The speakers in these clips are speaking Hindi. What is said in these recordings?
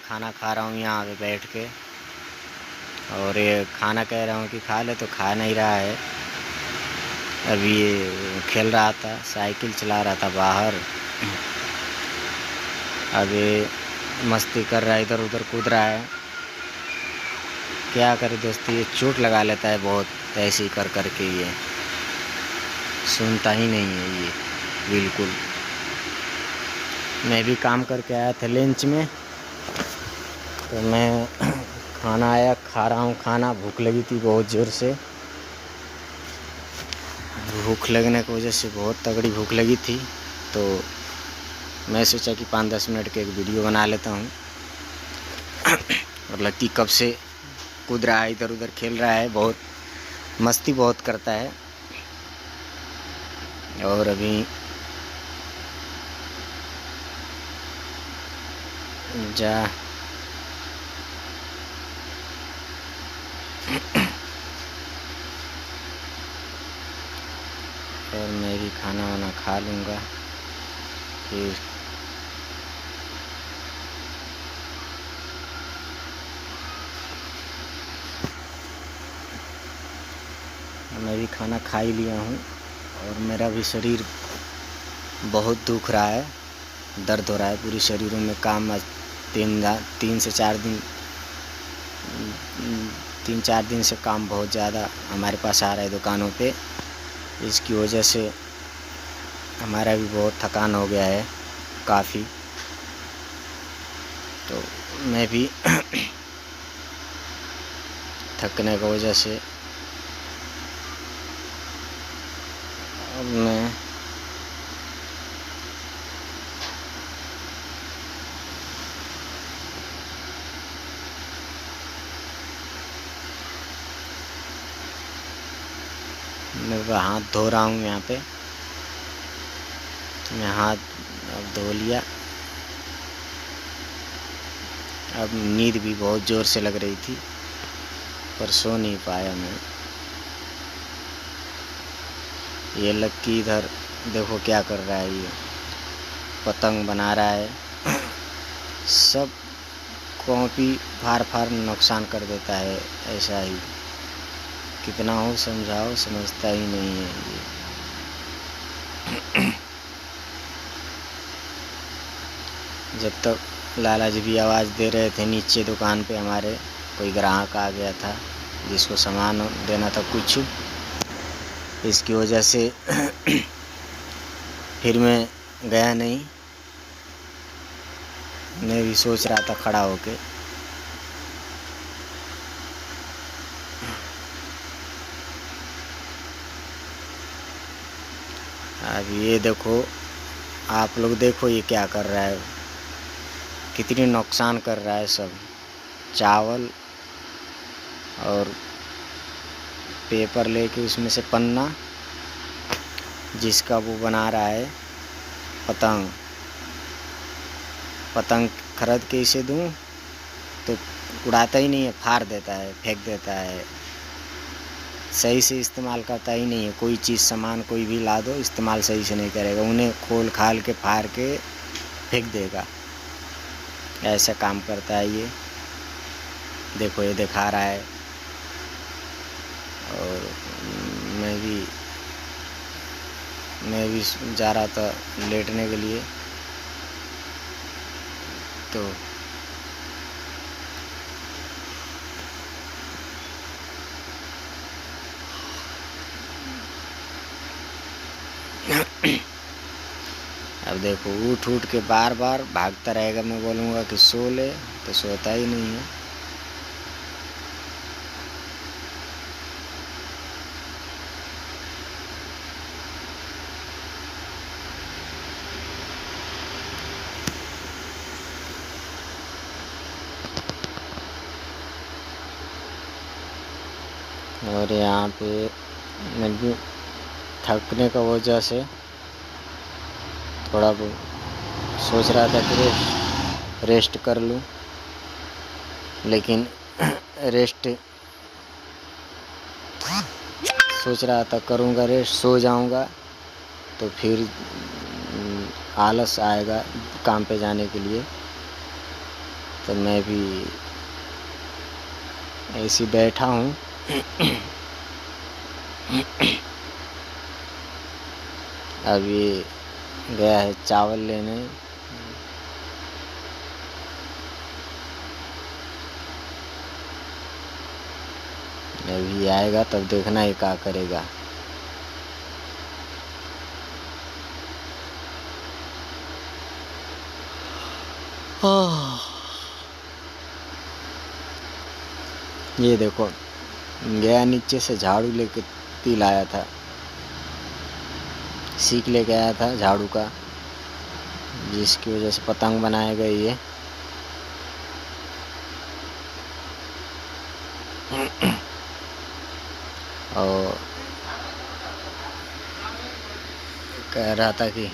खाना खा रहा हूँ यहाँ पे बैठ के। और ये खाना कह रहा हूँ कि खा ले तो खा नहीं रहा है। अभी ये खेल रहा था, साइकिल चला रहा था बाहर। अभी मस्ती कर रहा है, इधर उधर कूद रहा है। क्या करे दोस्ती, ये चोट लगा लेता है बहुत, ऐसे ही कर कर के। ये सुनता ही नहीं है ये बिल्कुल। मैं भी काम करके आया था लंच में, तो मैं खाना आया, खा रहा हूँ खाना। भूख लगी थी बहुत ज़ोर से। भूख लगने की वजह से, बहुत तगड़ी भूख लगी थी, तो मैं सोचा कि 5-10 मिनट के एक वीडियो बना लेता हूँ। और लकी कब से कूद रहा है, इधर उधर खेल रहा है, बहुत मस्ती बहुत करता है। और अभी जा और मैं भी खाना वाना खा लूँगा फिर। मैं भी खाना खा ही लिया हूँ और मेरा भी शरीर बहुत दुख रहा है, दर्द हो रहा है पूरी शरीरों में। काम 3 से 4 दिन 3-4 दिन से काम बहुत ज़्यादा हमारे पास आ रहा है दुकानों पे। इसकी वजह से हमारा भी बहुत थकान हो गया है काफ़ी। तो मैं भी थकने की वजह से अब मैं हाथ धो रहा हूँ यहाँ पे। मैं हाथ अब धो लिया। अब नींद भी बहुत ज़ोर से लग रही थी, पर सो नहीं पाया मैं। ये लक्की इधर देखो क्या कर रहा है, ये पतंग बना रहा है। सब कॉपी फाड़ फाड़ नुकसान कर देता है, ऐसा ही। कितना हो समझाओ, समझता ही नहीं है ये। जब तक लाला जी भी आवाज़ दे रहे थे नीचे दुकान पे, हमारे कोई ग्राहक आ गया था जिसको सामान देना था कुछ, इसकी वजह से फिर मैं गया नहीं। मैं भी सोच रहा था खड़ा होके। अब ये देखो, आप लोग देखो ये क्या कर रहा है, कितनी नुकसान कर रहा है। सब चावल और पेपर लेके उसमें से पन्ना, जिसका वो बना रहा है पतंग। पतंग खरीद के इसे दूँ तो उड़ाता ही नहीं है, फाड़ देता है, फेंक देता है। सही से इस्तेमाल करता ही नहीं है। कोई चीज़ सामान कोई भी ला दो, इस्तेमाल सही से नहीं करेगा, उन्हें खोल खाल के फाड़ के फेंक देगा। ऐसा काम करता है ये। देखो ये दिखा रहा है। और मैं भी जा रहा था लेटने के लिए, तो अब देखो उठ उठ के बार बार भागता रहेगा। मैं बोलूँगा कि सो ले तो सोता ही नहीं है। और यहाँ पे मैं भी थकने का वजह से थोड़ा बहुत सोच रहा था कि रेस्ट कर लूँ, लेकिन रेस्ट सोच रहा था करूँगा रेस्ट, सो जाऊँगा तो फिर आलस आएगा काम पे जाने के लिए। तो मैं भी ऐसे बैठा हूँ। अभी गया है चावल लेने। अभी आएगा तब देखना ही क्या करेगा। ये देखो, गया नीचे से झाड़ू लेके तिल आया था, सीख लेके आया था झाड़ू का, जिसकी वजह से पतंग बनाया गया ये। और कह रहा था कि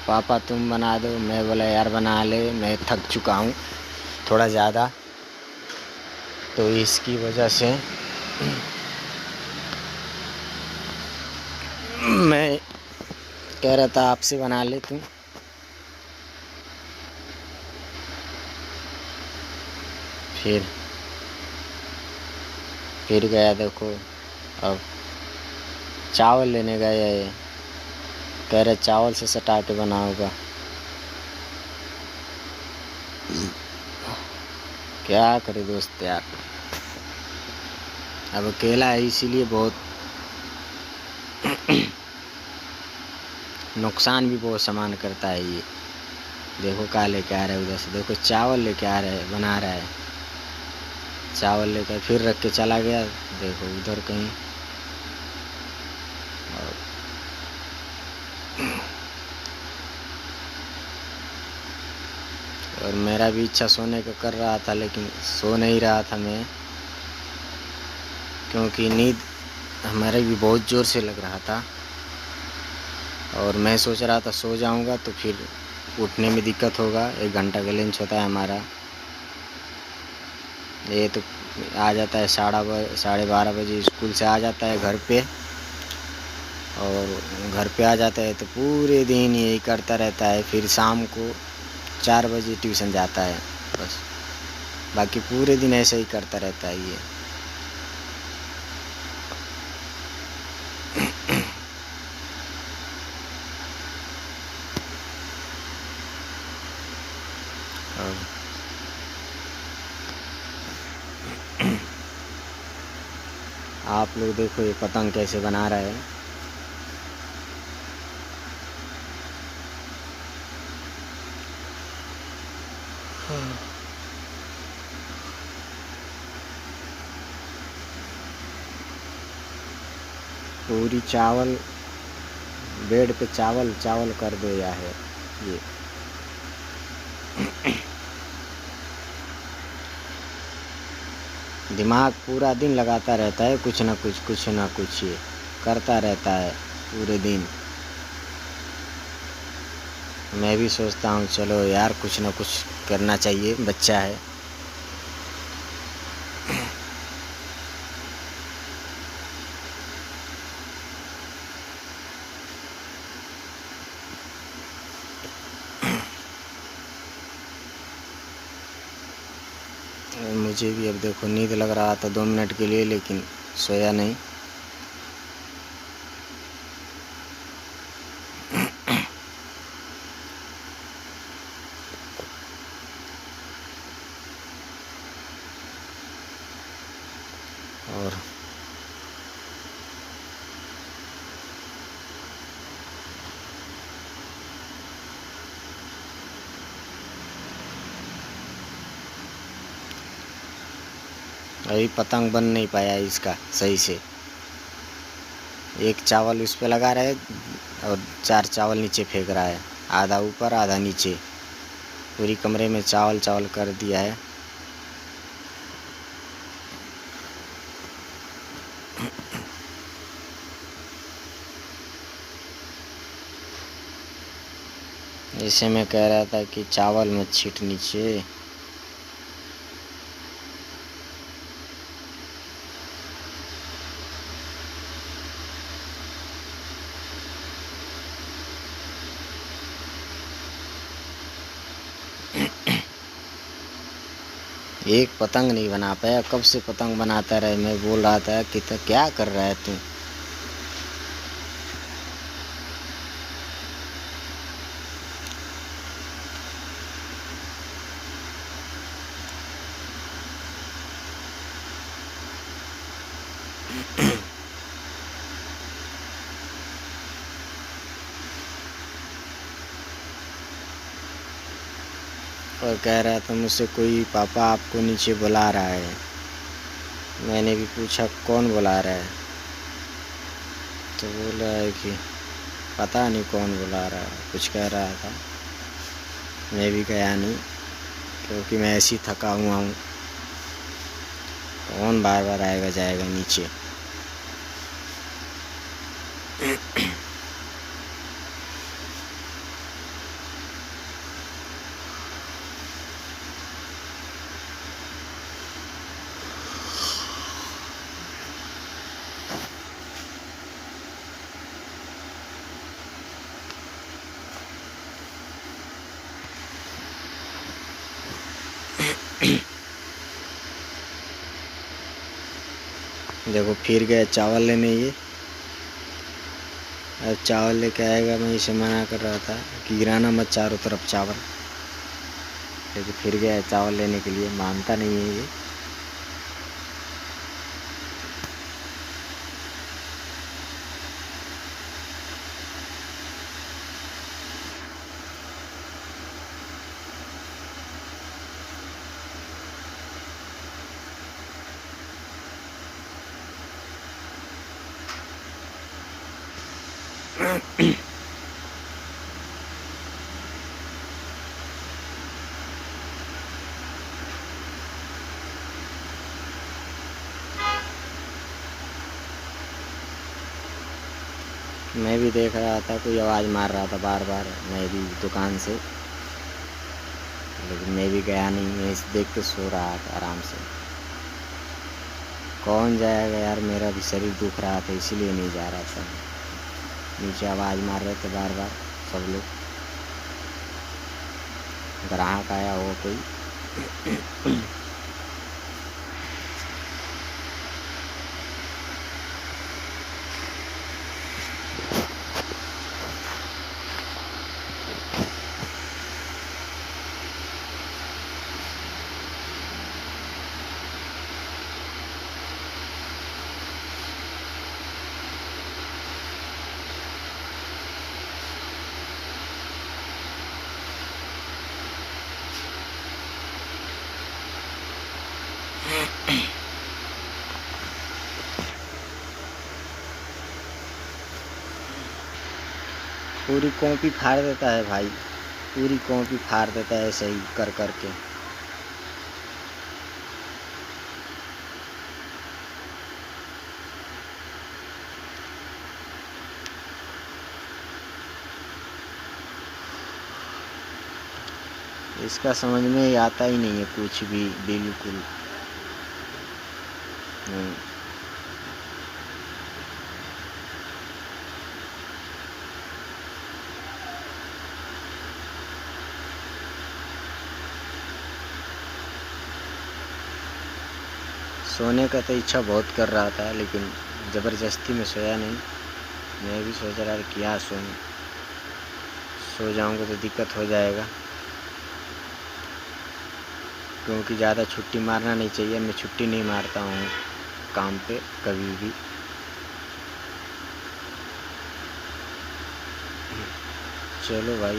पापा तुम बना दो। मैं बोला यार बना ले, मैं थक चुका हूँ थोड़ा ज़्यादा, तो इसकी वजह से मैं कह रहा था आपसे बना ले तुम। फिर गया देखो, अब चावल लेने गया ये, कह रहे चावल से सटा के बनाऊंगा। क्या करे दोस्त यार, अब अकेला है इसीलिए बहुत नुकसान भी बहुत सामान करता है ये। देखो क्या लेके आ रहा है उधर से, देखो चावल लेके आ रहा है, बना रहा है। चावल लेकर फिर रख के चला गया, देखो उधर कहीं। और मेरा भी इच्छा सोने का कर रहा था, लेकिन सो नहीं रहा था मैं, क्योंकि नींद हमारे भी बहुत ज़ोर से लग रहा था। और मैं सोच रहा था सो जाऊंगा तो फिर उठने में दिक्कत होगा। 1 घंटा का लंच होता है हमारा, ये तो आ जाता है 12:30 बजे स्कूल से आ जाता है घर पे, और घर पे आ जाता है तो पूरे दिन यही करता रहता है। फिर शाम को 4 बजे ट्यूशन जाता है, बस बाकी पूरे दिन ऐसे ही करता रहता है ये। आप लोग देखो ये पतंग कैसे बना रहा है। पूरी चावल, बेड पे चावल चावल कर दिया है ये। दिमाग पूरा दिन लगाता रहता है, कुछ ना कुछ ये करता रहता है पूरे दिन। मैं भी सोचता हूँ चलो यार कुछ ना कुछ करना चाहिए, बच्चा है। मुझे भी अब देखो नींद लग रहा था 2 मिनट के लिए, लेकिन सोया नहीं। और अभी पतंग बन नहीं पाया इसका सही से। एक चावल उस पे लगा रहा है और 4 चावल नीचे फेंक रहा है, आधा ऊपर आधा नीचे, पूरी कमरे में चावल चावल कर दिया है। जैसे मैं कह रहा था कि चावल मत छीट नीचे। एक पतंग नहीं बना पाया, कब से पतंग बनाता रहे। मैं बोल रहा था कि तो क्या कर रहा है तू। और कह रहा था मुझसे कोई पापा आपको नीचे बुला रहा है। मैंने भी पूछा कौन बुला रहा है, तो बोल रहा है कि पता नहीं कौन बुला रहा है, कुछ कह रहा था। मैं भी गया नहीं क्योंकि मैं ऐसे ही थका हुआ हूँ। कौन बार बार आएगा जाएगा नीचे। देखो फिर गया चावल लेने ये। अब चावल लेके आएगा, मैं इसे मना कर रहा था कि गिराना मत चारों तरफ चावल, लेकिन फिर गया चावल लेने के लिए। मानता नहीं है ये। मैं भी देख रहा था, कोई आवाज़ मार रहा था बार बार, मैं भी दुकान से, लेकिन मैं भी गया नहीं। मैं इसे देख के सो रहा था आराम से। कौन जाएगा यार, मेरा भी शरीर दुख रहा था इसीलिए नहीं जा रहा था। नीचे आवाज़ मार रहे थे बार बार सब लोग। ग्राहक आया हो कोई। पूरी कॉपी फाड़ देता है भाई, पूरी कॉपी फाड़ देता है ऐसे ही कर कर के। इसका समझ में ही आता ही नहीं है कुछ भी, बिल्कुल नहीं। सोने का तो इच्छा बहुत कर रहा था, लेकिन ज़बरदस्ती में सोया नहीं। मैं भी सोच रहा था क्या सोऊं, सो जाऊंगा तो दिक्कत हो जाएगा, क्योंकि ज़्यादा छुट्टी मारना नहीं चाहिए। मैं छुट्टी नहीं मारता हूँ काम पे कभी भी। चलो भाई।